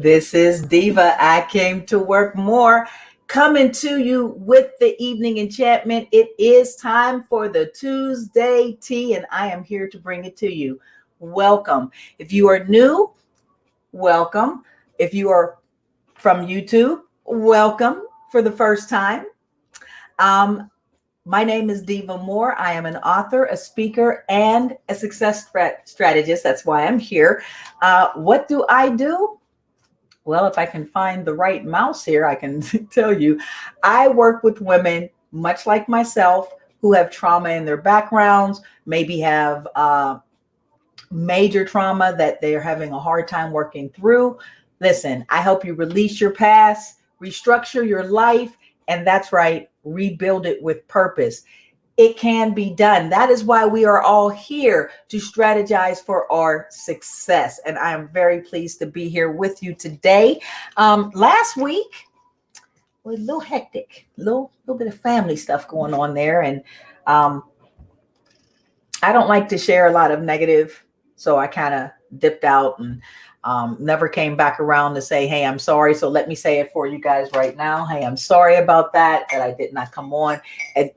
This is Diva. I came to work more. Coming to you with the evening enchantment. It is time for the Tuesday tea, and I am here to bring it to you. Welcome. If you are new, welcome. If you are from YouTube, welcome for the first time. My name is Divamoore. I am an author, a speaker, and a success strategist. That's why I'm here. What do I do? Well, if I can find the right mouse here, I can tell you. I work with women, much like myself, who have trauma in their backgrounds, maybe have major trauma that they're having a hard time working through. Listen, I help you release your past, restructure your life, and that's right, rebuild it with purpose. It can be done. That is why we are all here, to strategize for our success. And I am very pleased to be here with you today. Last week was a little hectic, little bit of family stuff going on there. And I don't like to share a lot of negative, so I kind of dipped out and never came back around to say, hey, I'm sorry. So let me say it for you guys right now. Hey, I'm sorry about that I did not come on. And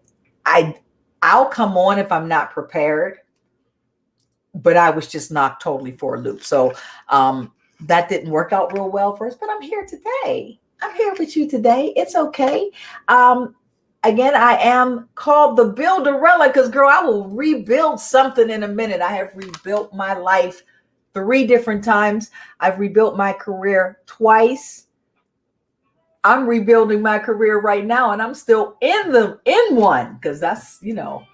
I'll come on if I'm not prepared, but I was just knocked totally for a loop. So that didn't work out real well for us, but I'm here today. I'm here with you today. It's okay. Again, I am called the Builderella because, girl, I will rebuild something in a minute. I have rebuilt my life 3 different times. I've rebuilt my career twice. I'm rebuilding my career right now, and I'm still in one, because that's,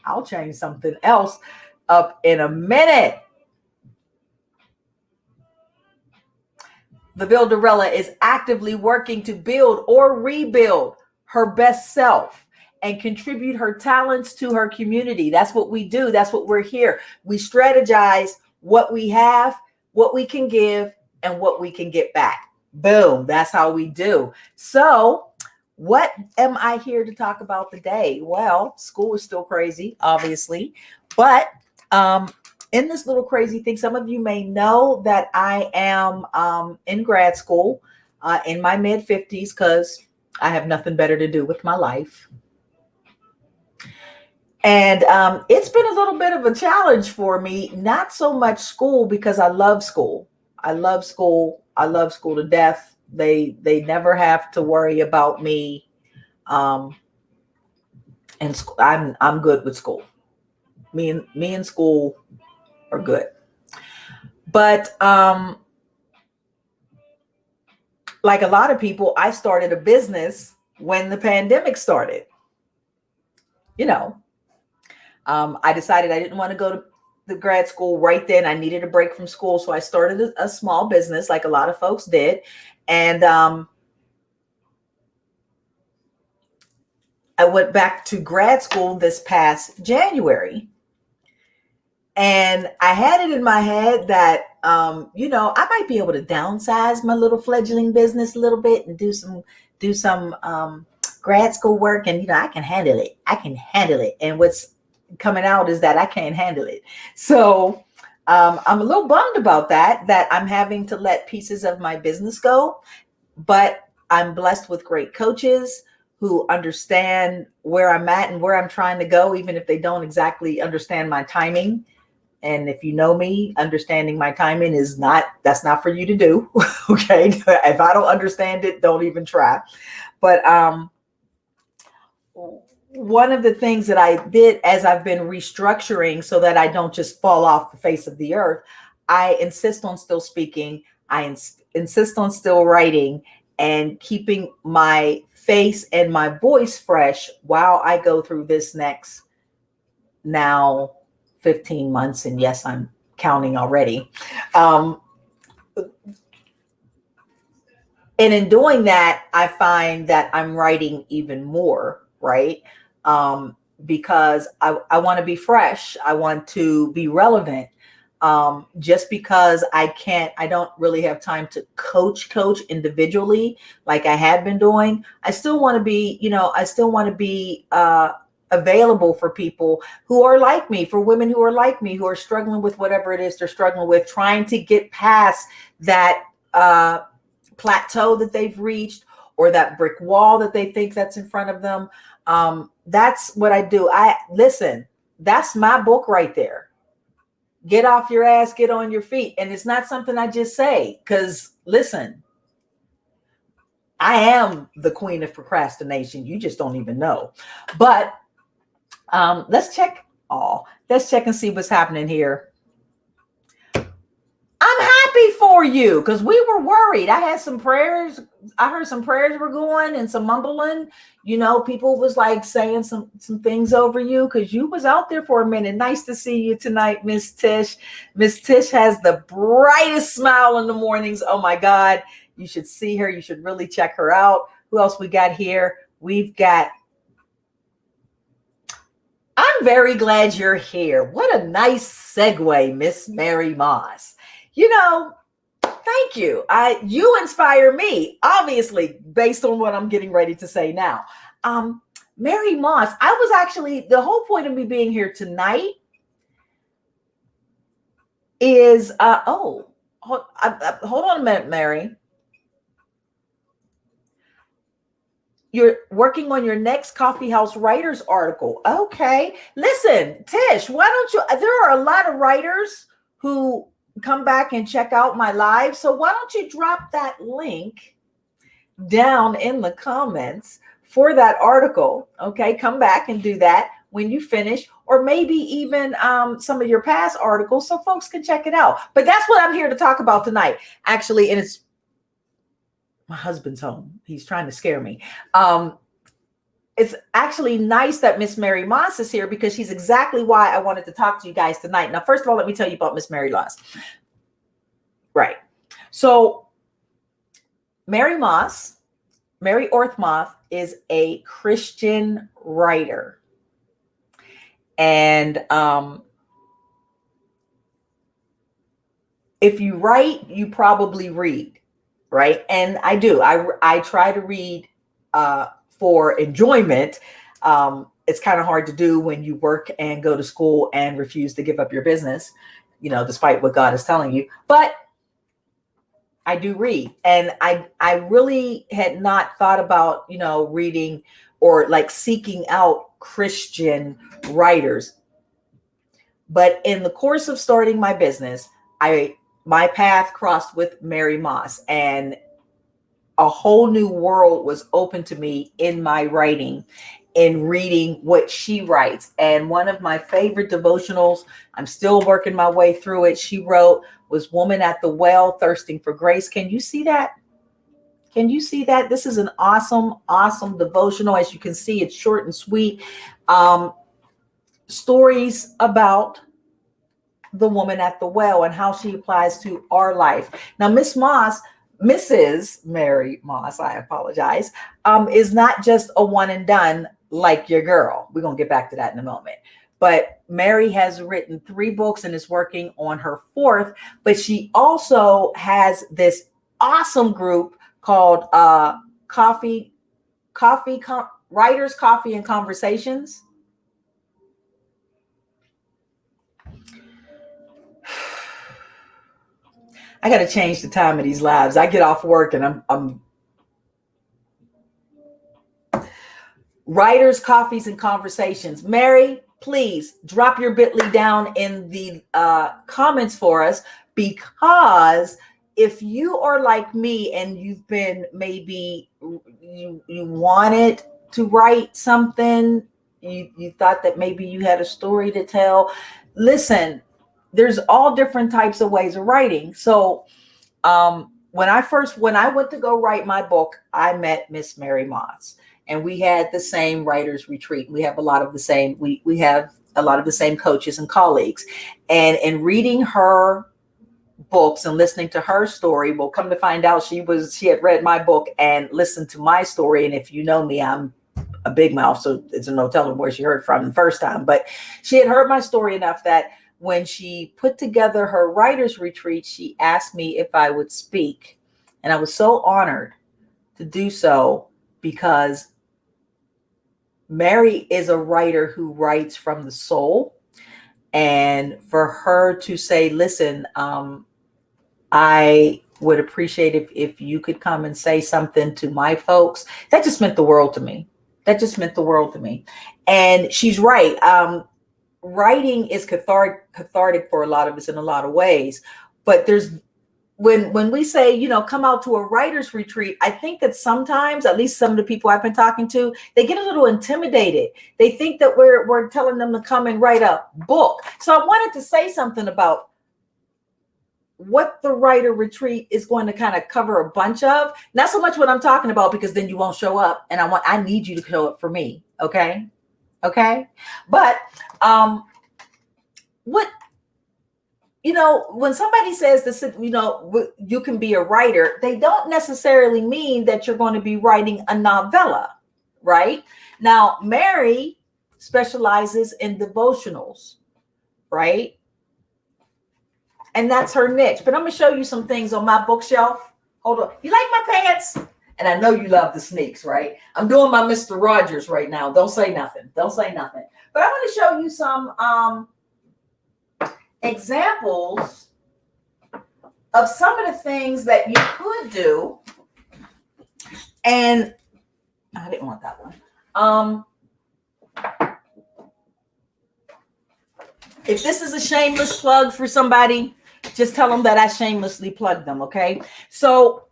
I'll change something else up in a minute. The Builderella is actively working to build or rebuild her best self and contribute her talents to her community. That's what we do. That's what we're here. We strategize what we have, what we can give, and what we can get back. Boom. That's how we do. So what am I here to talk about today? Well, school is still crazy, obviously, but in this little crazy thing, some of you may know that I am in grad school in my mid-50s because I have nothing better to do with my life. And it's been a little bit of a challenge for me, not so much school, because I love school. I love school. I love school to death. They never have to worry about me. And I'm good with school. Me and school are good. But like a lot of people, I started a business when the pandemic started. I decided I didn't want to go to the grad school right then. I needed a break from school. So I started a small business, like a lot of folks did. And I went back to grad school this past January. And I had it in my head that, I might be able to downsize my little fledgling business a little bit and do some grad school work. And, I can handle it. And what's coming out is that I can't handle it. So I'm a little bummed about that I'm having to let pieces of my business go, but I'm blessed with great coaches who understand where I'm at and where I'm trying to go, even if they don't exactly understand my timing. And if you know me, understanding my timing that's not for you to do. Okay. If I don't understand it, don't even try. But one of the things that I did as I've been restructuring so that I don't just fall off the face of the earth, I insist on still speaking. I insist on still writing and keeping my face and my voice fresh while I go through this next now 15 months. And yes, I'm counting already. And in doing that, I find that I'm writing even more, right? Because I want to be fresh. I want to be relevant. Just because I don't really have time to coach individually like I had been doing. I still want to be, available for people who are like me, for women who are like me, who are struggling with whatever it is they're struggling with, trying to get past that plateau that they've reached, or that brick wall that they think that's in front of them. That's what I do. Listen, that's my book right there. Get off your ass, get on your feet. And it's not something I just say, because listen, I am the queen of procrastination. You just don't even know. But let's check and see what's happening here. I'm happy for you, because we were worried. I had some prayers. I heard some prayers were going and some mumbling. You know, people was like saying some things over you, because you was out there for a minute. Nice to see you tonight, Miss Tish. Miss Tish has the brightest smile in the mornings. Oh my God. You should see her. You should really check her out. Who else we got here? We've got, I'm very glad you're here. What a nice segue, Miss Mary Moss. You know, thank you. You inspire me, obviously, based on what I'm getting ready to say now. Mary Moss, I was actually, the whole point of me being here tonight is, hold on a minute, Mary. You're working on your next Coffee House Writers article. Okay. Listen, Tish, why don't you, there are a lot of writers who come back and check out my live. So why don't you drop that link down in the comments for that article? Okay. Come back and do that when you finish, or maybe even some of your past articles so folks can check it out. But that's what I'm here to talk about tonight, actually. And it's my husband's home. He's trying to scare me. It's actually nice that Miss Mary Moss is here, because she's exactly why I wanted to talk to you guys tonight. Now, first of all, let me tell you about Miss Mary Moss. Right. So Mary Orthmoth is a Christian writer. And if you write, you probably read. Right. And I do. I try to read for enjoyment. It's kind of hard to do when you work and go to school and refuse to give up your business, you know, despite what God is telling you. But I do read. And I really had not thought about, you know, reading or like seeking out Christian writers. But in the course of starting my business, my path crossed with Mary Moss, and a whole new world was open to me in my writing, in reading what she writes. And one of my favorite devotionals, I'm still working my way through it, she wrote, was Woman at the Well, Thirsting for Grace. Can you see that? Can you see that? This is an awesome, awesome devotional. As you can see, it's short and sweet. Stories about the woman at the well and how she applies to our life. Now, Mrs. Mary Moss, I apologize, is not just a one and done like your girl. We're going to get back to that in a moment. But Mary has written 3 books and is working on her 4th. But she also has this awesome group called Writers, Coffee, and Conversations. I got to change the time of these lives. I get off work and I'm Writers, Coffees, and Conversations. Mary, please drop your bit.ly down in the comments for us, because if you are like me and you've been, maybe you wanted to write something, you thought that maybe you had a story to tell. Listen, there's all different types of ways of writing. So when I went to go write my book, I met Miss Mary Moss, and we had the same writers retreat. We have a lot of the same, we have a lot of the same coaches and colleagues. And in reading her books and listening to her story, well, come to find out she had read my book and listened to my story. And if you know me, I'm a big mouth, so it's no telling where she heard from the first time. But she had heard my story enough that when she put together her writer's retreat, she asked me if I would speak. And I was so honored to do so, because Mary is a writer who writes from the soul. And for her to say, listen, I would appreciate if you could come and say something to my folks. That just meant the world to me. That just meant the world to me. And she's right. Writing is cathartic for a lot of us in a lot of ways. But there's when we say, you know, come out to a writer's retreat, I think that sometimes, at least some of the people I've been talking to, they get a little intimidated. They think that we're telling them to come and write a book. So I wanted to say something about what the writer retreat is going to kind of cover a bunch of. Not so much what I'm talking about, because then you won't show up, and I need you to show up for me. Okay. But what, you know, when somebody says this, you know, you can be a writer, they don't necessarily mean that you're going to be writing a novella, right? Now, Mary specializes in devotionals, right? And that's her niche. But I'm going to show you some things on my bookshelf. Hold on. You like my pants? And I know you love the sneaks, right? I'm doing my Mr. Rogers right now. Don't say nothing. Don't say nothing. But I want to show you some examples of some of the things that you could do. And I didn't want that one. If this is a shameless plug for somebody, just tell them that I shamelessly plugged them, okay? So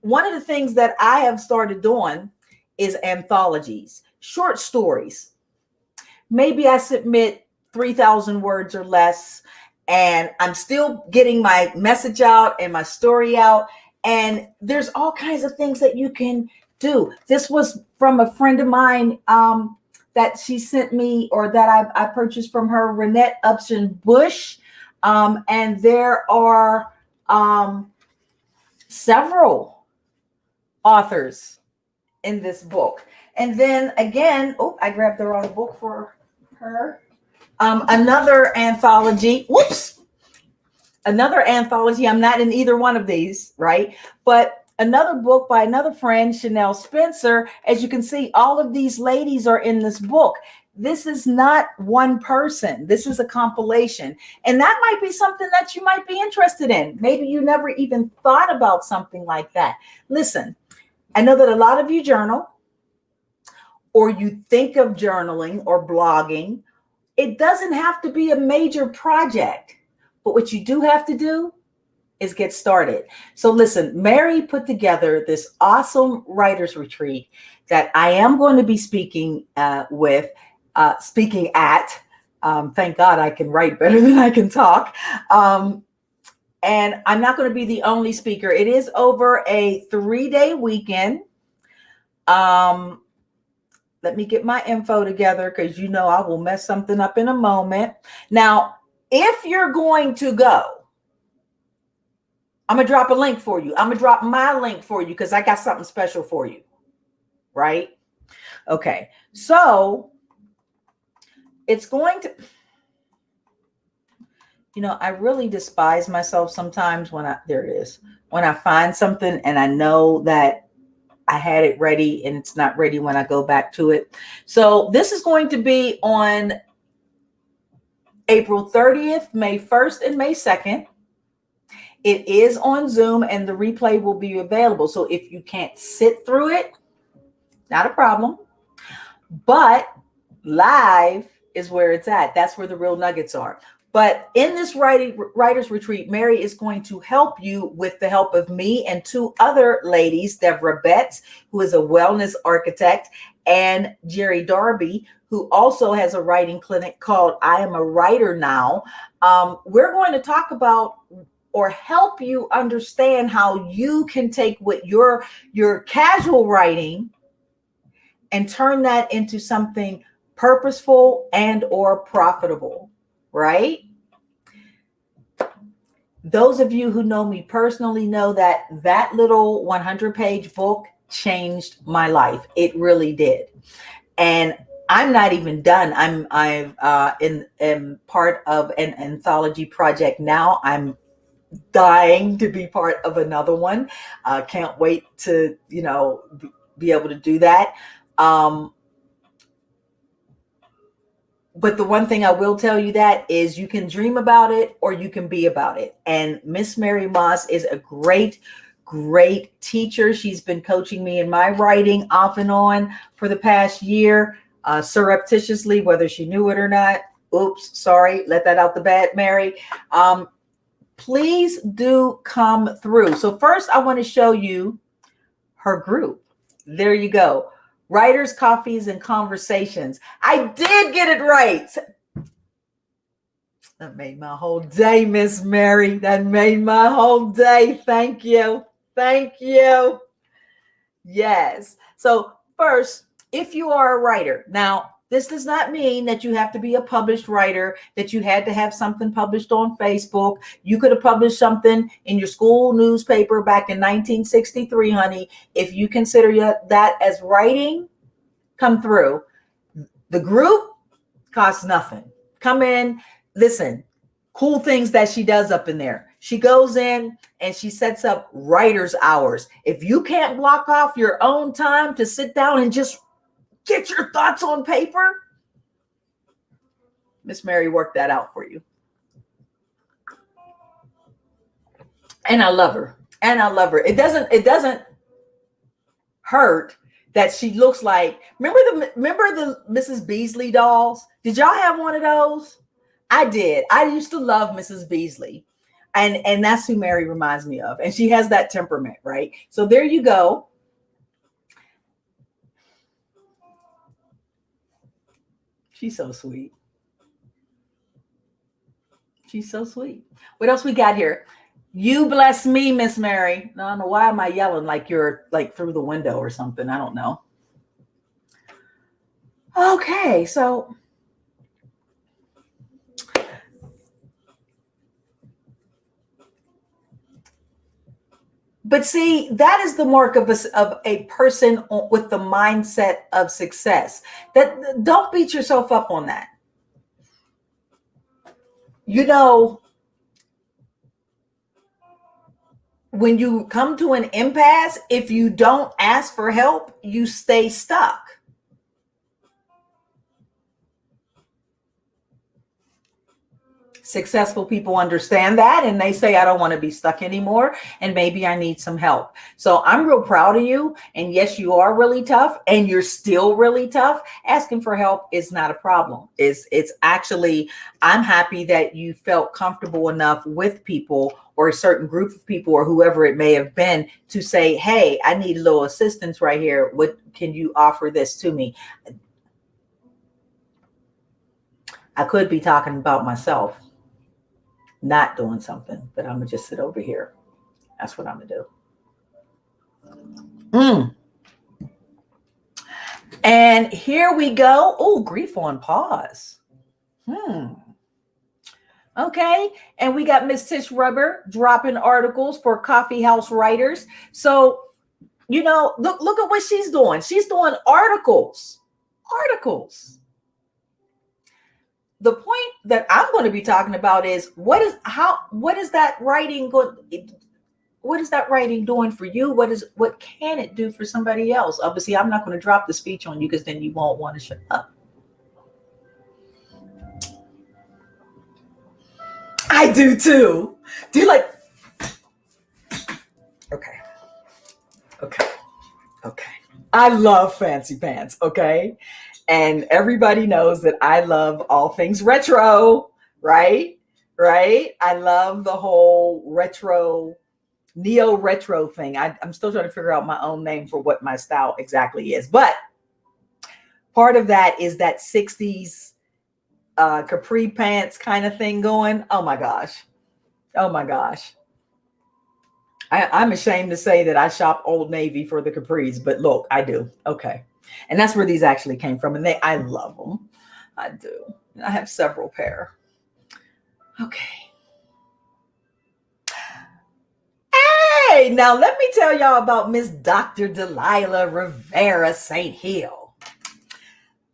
one of the things that I have started doing is anthologies, short stories. Maybe I submit 3,000 words or less, and I'm still getting my message out and my story out. And there's all kinds of things that you can do. This was from a friend of mine that she sent me, or that I purchased from her, Renette Upson Bush. And there are several authors in this book. And then again, I grabbed the wrong book for her. Another anthology. Another anthology. I'm not in either one of these, right? But another book by another friend, Chanel Spencer. As you can see, all of these ladies are in this book. This is not one person. This is a compilation. And that might be something that you might be interested in. Maybe you never even thought about something like that. Listen, I know that a lot of you journal, or you think of journaling or blogging. It doesn't have to be a major project, but what you do have to do is get started. So listen, Mary put together this awesome writers retreat that I am going to be speaking at. Thank God I can write better than I can talk. And I'm not going to be the only speaker. It is over a 3-day weekend. Let me get my info together, because you know I will mess something up in a moment. Now, if you're going to go, I'm going to drop a link for you. I'm going to drop my link for you, because I got something special for you. Right? Okay. So it's going to, you know, I really despise myself sometimes when when I find something and I know that I had it ready and it's not ready when I go back to it. So this is going to be on April 30th, May 1st, and May 2nd. It is on Zoom, and the replay will be available. So if you can't sit through it, not a problem. But live is where it's at. That's where the real nuggets are. But in this writers retreat, Mary is going to help you with the help of me and 2 other ladies, Deborah Betts, who is a wellness architect, and Jerry Darby, who also has a writing clinic called I Am a Writer Now. We're going to talk about, or help you understand, how you can take what your casual writing and turn that into something purposeful and or profitable, right? Those of you who know me personally know that that little 100-page book changed my life. It really did. And I'm not even done. I'm in part of an anthology project now. I'm dying to be part of another one. Can't wait to, be able to do that. But the one thing I will tell you that is you can dream about it or you can be about it. And Miss Mary Moss is a great, great teacher. She's been coaching me in my writing off and on for the past year, surreptitiously, whether she knew it or not. Oops, sorry, let that out the bed, Mary. Please do come through. So first I want to show you her group. There you go. Writers, Coffees, and Conversations. I did get it right. That made my whole day, Miss Mary. That made my whole day. Thank you. Thank you. Yes. So first, if you are a writer, now this does not mean that you have to be a published writer, that you had to have something published on Facebook. You could have published something in your school newspaper back in 1963, honey. If you consider that as writing, come through. The group costs nothing. Come in, listen, cool things that she does up in there. She goes in and she sets up writer's hours. If you can't block off your own time to sit down and just get your thoughts on paper, Miss Mary worked that out for you. And I love her. And I love her. It doesn't hurt that she looks like, remember the Mrs. Beasley dolls? Did y'all have one of those? I did. I used to love Mrs. Beasley. And that's who Mary reminds me of. And she has that temperament, right? So there you go. She's so sweet. She's so sweet. What else we got here? You bless me, Miss Mary. No, I don't know. Why am I yelling like you're like through the window or something? I don't know. Okay, so but see, that is the mark of a person with the mindset of success. That don't beat yourself up on that. You know, when you come to an impasse, if you don't ask for help, you stay stuck. Successful people understand that and they say, I don't want to be stuck anymore. And maybe I need some help. So I'm real proud of you. And yes, you are really tough and you're still really tough. Asking for help is not a problem. It's actually, I'm happy that you felt comfortable enough with people or a certain group of people or whoever it may have been to say, hey, I need a little assistance right here. What can you offer this to me? I could be talking about myself not doing something, but I'm gonna just sit over here. That's what I'm gonna do. And here we go. Oh, grief on pause. Okay, and we got Miss Tish Rubber dropping articles for coffee house writers. So, you know, look at what she's doing. She's doing articles. The point that I'm going to be talking about is what is that writing doing for you? What can it do for somebody else? Obviously, I'm not going to drop the speech on you because then you won't want to shut up. I do too. Do you like? Okay. I love fancy pants. Okay. And everybody knows that I love all things retro, right? I love the whole retro, neo-retro thing. I'm still trying to figure out my own name for what my style exactly is. But part of that is that 60s capri pants kind of thing going. Oh my gosh. I'm ashamed to say that I shop Old Navy for the capris, but look, I do. Okay. And that's where these actually came from. And I love them. I do. I have several pair. Okay. Hey, now let me tell y'all about Miss Dr. Delilah Rivera St. Hill.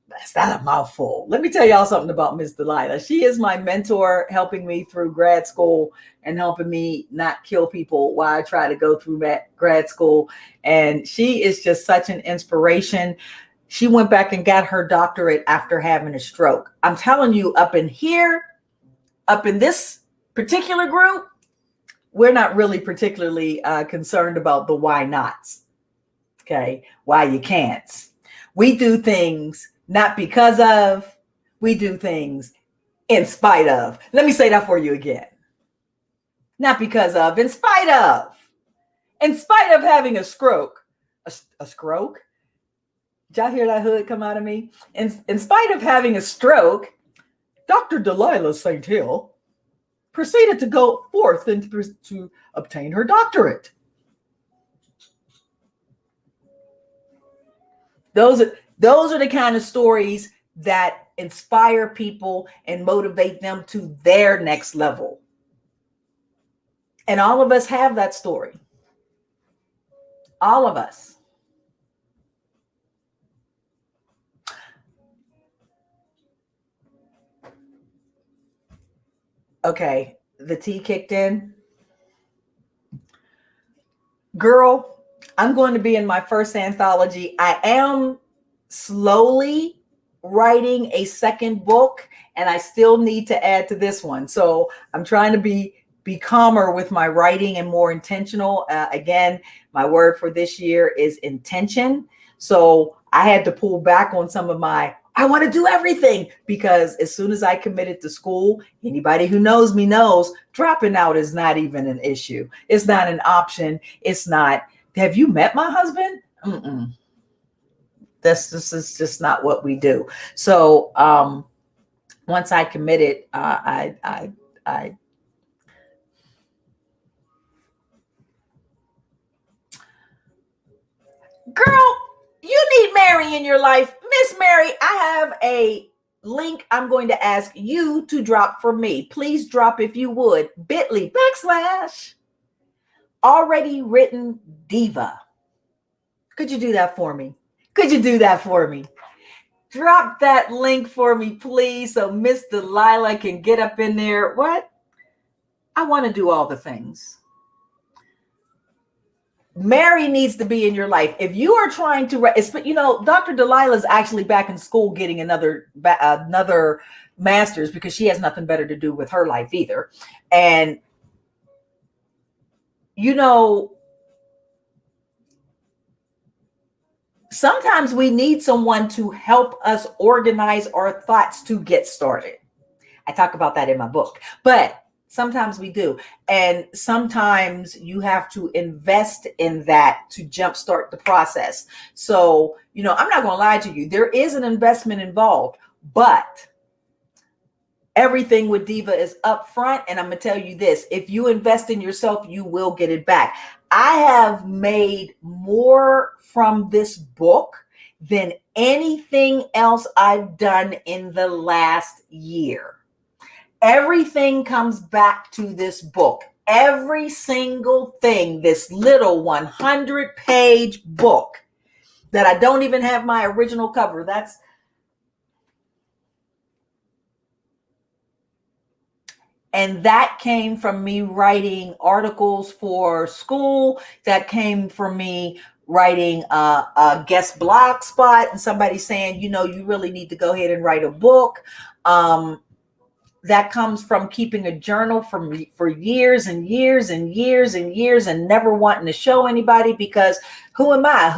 That's not a mouthful. Let me tell y'all something about Miss Delilah. She is my mentor, helping me through grad school and helping me not kill people while I try to go through grad school. And she is just such an inspiration. She went back and got her doctorate after having a stroke. I'm telling you, up in here, up in this particular group, we're not really particularly concerned about the why nots. Okay. Why you can't. We do things not because of, we do things in spite of. Let me say that for you again. Not because of, in spite of. In spite of having a stroke. A stroke? Did y'all hear that hood come out of me? In spite of having a stroke, Dr. Delilah St. Hill proceeded to go forth and to obtain her doctorate. Those are the kind of stories that inspire people and motivate them to their next level. And all of us have that story. All of us. Okay, the tea kicked in. Girl, I'm going to be in my first anthology. I am slowly writing a second book, and I still need to add to this one. So I'm trying to be calmer with my writing and more intentional. Again, my word for this year is intention. So I had to pull back on some of my, I want to do everything, because as soon as I committed to school, anybody who knows me knows dropping out is not even an issue. It's not an option. It's not, have you met my husband? This is just not what we do. So once I committed, I girl, you need Mary in your life. Miss Mary, I have a link I'm going to ask you to drop for me. Please drop, if you would, bit.ly/ already written diva. Could you do that for me? Could you do that for me? Drop that link for me, please, so Miss Delilah can get up in there. What? I want to do all the things. Mary needs to be in your life. If you are trying to, Dr. Delilah is actually back in school getting another master's, because she has nothing better to do with her life either. And, sometimes we need someone to help us organize our thoughts to get started. I talk about that in my book, but sometimes we do. And sometimes you have to invest in that to jumpstart the process. So, I'm not going to lie to you. There is an investment involved, but everything with Diva is upfront. And I'm going to tell you this, if you invest in yourself, you will get it back. I have made more from this book than anything else I've done in the last year. Everything comes back to this book. Every single thing, this little 100-page book that I don't even have my original cover. And that came from me writing articles for school. That came from me writing a guest blog spot, and somebody saying, you really need to go ahead and write a book. That comes from keeping a journal for years and years and years and years, and never wanting to show anybody, because who am I?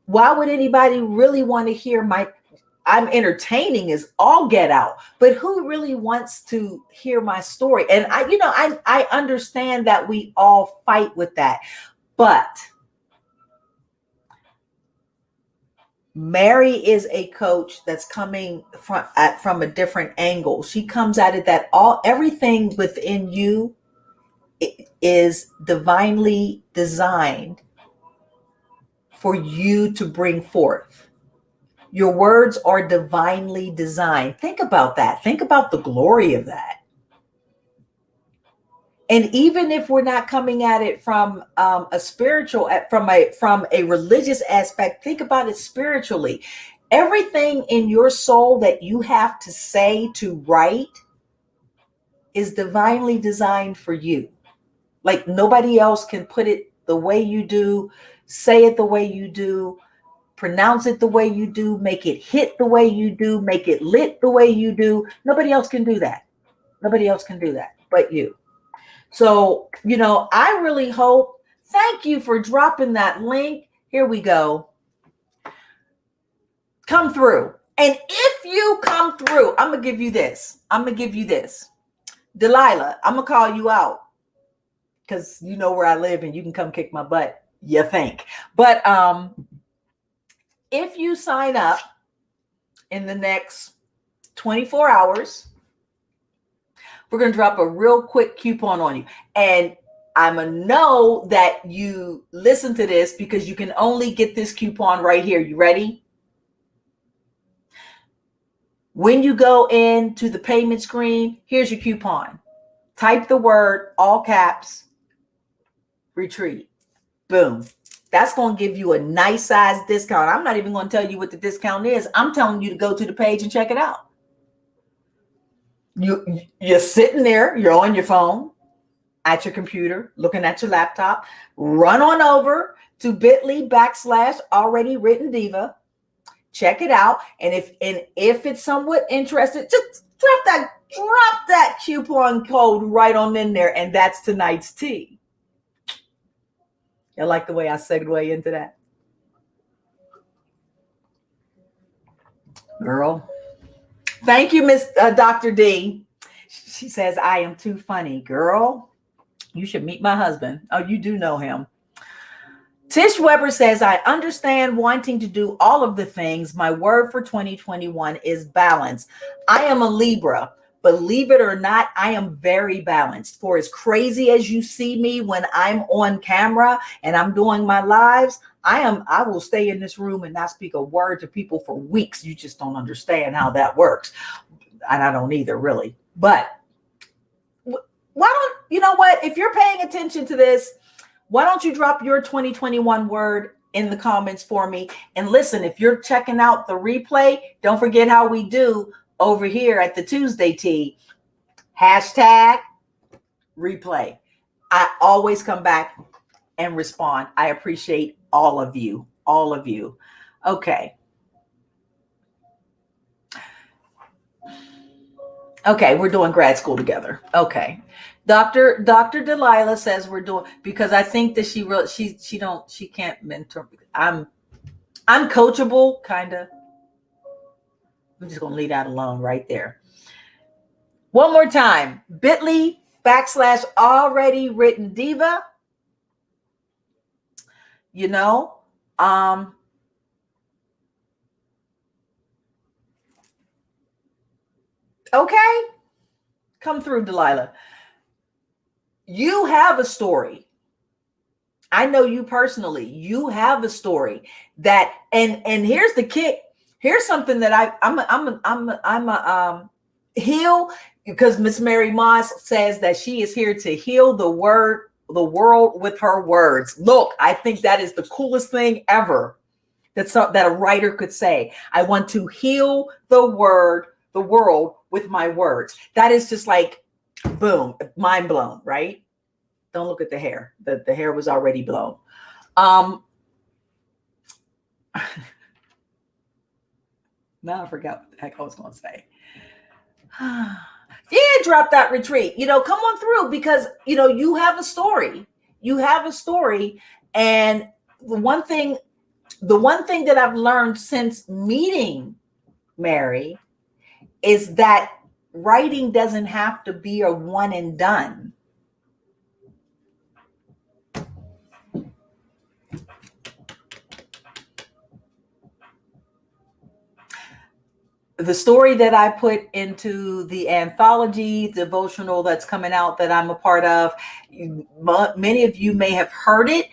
Why would anybody really want to hear I'm entertaining as all get out, but who really wants to hear my story? And I understand that we all fight with that, but Mary is a coach that's coming from a different angle. She comes at it that everything within you is divinely designed for you to bring forth. Your words are divinely designed. Think about that. Think about the glory of that. And even if we're not coming at it from a spiritual, from a religious aspect, think about it spiritually. Everything in your soul that you have to say, to write, is divinely designed for you. Like nobody else can put it the way you do, say it the way you do. pronounce it the way you do, make it hit the way you do, make it lit the way you do. Nobody else can do that. Nobody else can do that but you. So, I really hope, thank you for dropping that link. Here we go. Come through. And if you come through, I'm going to give you this. Delilah, I'm going to call you out because you know where I live and you can come kick my butt, you think. But if you sign up in the next 24 hours, we're going to drop a real quick coupon on you. And I'm going to know that you listen to this because you can only get this coupon right here. You ready? When you go into the payment screen, here's your coupon. Type the word, all caps, retreat. Boom. That's going to give you a nice size discount. I'm not even going to tell you what the discount is. I'm telling you to go to the page and check it out. You're sitting there, you're on your phone, at your computer, looking at your laptop. Run on over to bit.ly/already written diva. Check it out. And if it's somewhat interested, just drop that coupon code right on in there. And that's tonight's tea. I like the way I segue into that. Girl. Thank you, Miss Dr. D. She says, I am too funny. Girl, you should meet my husband. Oh, you do know him. Tish Weber says, I understand wanting to do all of the things. My word for 2021 is balance. I am a Libra. Believe it or not, I am very balanced. For as crazy as you see me when I'm on camera and I'm doing my lives, I will stay in this room and not speak a word to people for weeks. You just don't understand how that works. And I don't either, really. But why don't, you know what? If you're paying attention to this, why don't you drop your 2021 word in the comments for me? And listen, if you're checking out the replay, don't forget how we do over here at the Tuesday Tea. Hashtag replay. I always come back and respond. I appreciate all of you. All of you. Okay. Okay, we're doing grad school together. Okay. Dr. Delilah says we're doing, because I think that she can't mentor. I'm coachable, kind of. I'm just going to leave that alone right there. One more time. bit.ly/already written diva. Okay. Come through, Delilah. You have a story. I know you personally. You have a story that, and here's the kick. Here's something that I'm a heal, because Miss Mary Moss says that she is here to heal the world with her words. Look, I think that is the coolest thing ever that a writer could say. I want to heal the world with my words. That is just like, boom, mind blown, right? Don't look at the hair. The hair was already blown. Now I forgot what the heck I was going to say. Yeah, drop that retreat. Come on through, because, you have a story. You have a story. And the one thing that I've learned since meeting Mary is that writing doesn't have to be a one and done. The story that I put into the anthology devotional that's coming out that I'm a part of, many of you may have heard it,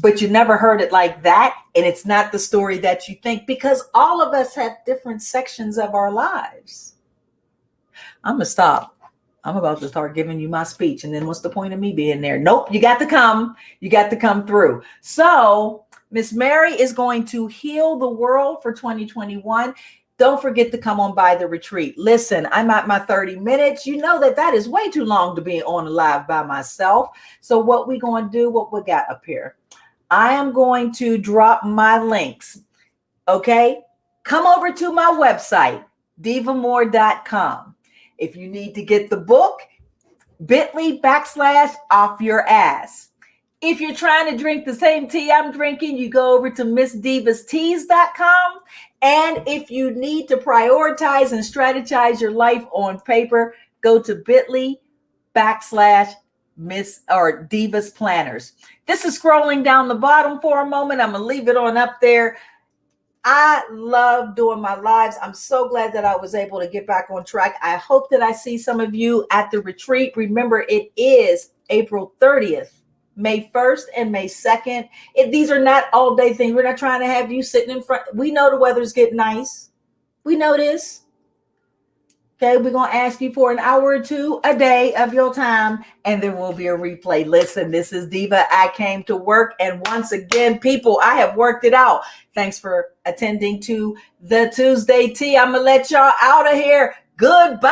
but you never heard it like that. And it's not the story that you think, because all of us have different sections of our lives. I'm going to stop. I'm about to start giving you my speech. And then what's the point of me being there? Nope, you got to come. You got to come through. So Miss Mary is going to heal the world for 2021. Don't forget to come on by the retreat. Listen, I'm at my 30 minutes. You know that is way too long to be on live by myself. So what we going to do, what we got up here? I am going to drop my links. Okay? Come over to my website, divamoore.com. If you need to get the book, bit.ly/off your ass. If you're trying to drink the same tea I'm drinking, you go over to missdivasteas.com. And if you need to prioritize and strategize your life on paper, go to bit.ly/Miss or Divas Planners. This is scrolling down the bottom for a moment. I'm going to leave it on up there. I love doing my lives. I'm so glad that I was able to get back on track. I hope that I see some of you at the retreat. Remember, it is April 30th, May 1st, and May 2nd. These are not all day things. We're not trying to have you sitting in front. We know the weather's getting nice. We know this. Okay, we're going to ask you for an hour or two a day of your time, and there will be a replay. Listen, this is Diva. I came to work, and once again, people, I have worked it out. Thanks for attending to the Tuesday Tea. I'm going to let y'all out of here. Goodbye.